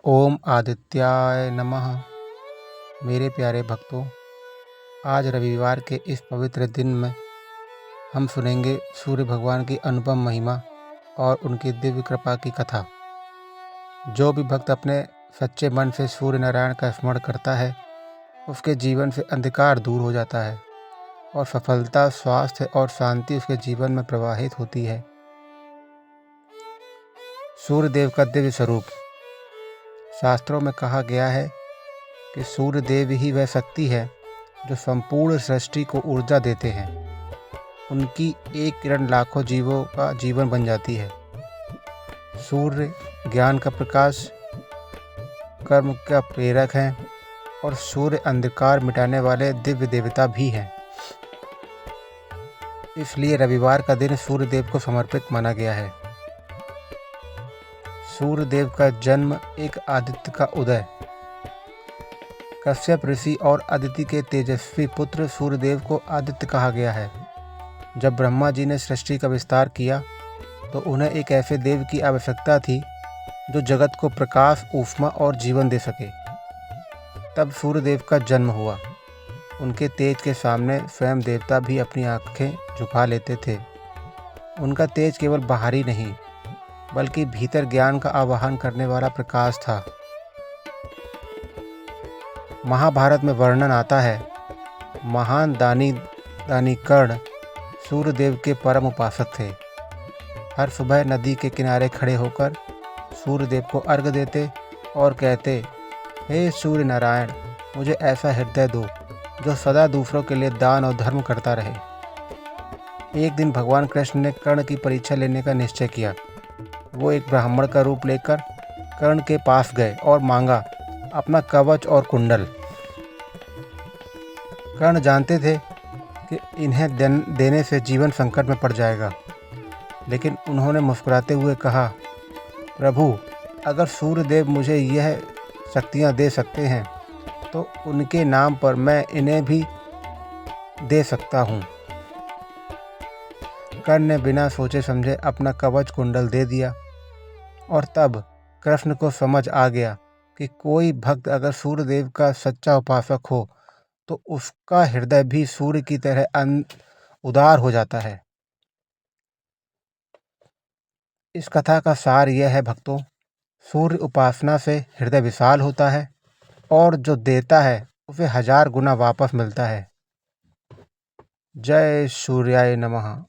ओम आदित्याय नमः। मेरे प्यारे भक्तों, आज रविवार के इस पवित्र दिन में हम सुनेंगे सूर्य भगवान की अनुपम महिमा और उनकी दिव्य कृपा की कथा। जो भी भक्त अपने सच्चे मन से सूर्य नारायण का स्मरण करता है, उसके जीवन से अंधकार दूर हो जाता है और सफलता, स्वास्थ्य और शांति उसके जीवन में प्रवाहित होती है। सूर्य देव का दिव्य स्वरूप। शास्त्रों में कहा गया है कि सूर्य देव ही वह शक्ति है जो संपूर्ण सृष्टि को ऊर्जा देते हैं। उनकी एक किरण लाखों जीवों का जीवन बन जाती है। सूर्य ज्ञान का प्रकाश, कर्म का प्रेरक है और सूर्य अंधकार मिटाने वाले दिव्य देवता भी हैं। इसलिए रविवार का दिन सूर्य देव को समर्पित माना गया है। सूर्य देव का जन्म एक आदित्य का उदय। कश्यप ऋषि और अदिति के तेजस्वी पुत्र सूर्यदेव को आदित्य कहा गया है। जब ब्रह्मा जी ने सृष्टि का विस्तार किया तो उन्हें एक ऐसे देव की आवश्यकता थी जो जगत को प्रकाश, ऊष्मा और जीवन दे सके। तब सूर्यदेव का जन्म हुआ। उनके तेज के सामने स्वयं देवता भी अपनी आंखें झुका लेते थे। उनका तेज केवल बाहरी नहीं बल्कि भीतर ज्ञान का आवाहन करने वाला प्रकाश था। महाभारत में वर्णन आता है, महान दानी कर्ण सूर्यदेव के परम उपासक थे। हर सुबह नदी के किनारे खड़े होकर सूर्यदेव को अर्घ्य देते और कहते, हे सूर्य नारायण, मुझे ऐसा हृदय दो जो सदा दूसरों के लिए दान और धर्म करता रहे। एक दिन भगवान कृष्ण ने कर्ण की परीक्षा लेने का निश्चय किया। वो एक ब्राह्मण का रूप लेकर कर्ण के पास गए और मांगा अपना कवच और कुंडल। कर्ण जानते थे कि इन्हें देने से जीवन संकट में पड़ जाएगा, लेकिन उन्होंने मुस्कुराते हुए कहा, प्रभु, अगर सूर्यदेव मुझे यह शक्तियाँ दे सकते हैं तो उनके नाम पर मैं इन्हें भी दे सकता हूँ। कर्ण ने बिना सोचे समझे अपना कवच कुंडल दे दिया और तब कृष्ण को समझ आ गया कि कोई भक्त अगर सूर्यदेव का सच्चा उपासक हो तो उसका हृदय भी सूर्य की तरह उदार हो जाता है। इस कथा का सार यह है भक्तों, सूर्य उपासना से हृदय विशाल होता है और जो देता है उसे 1000 गुना वापस मिलता है। जय सूर्याय नमः।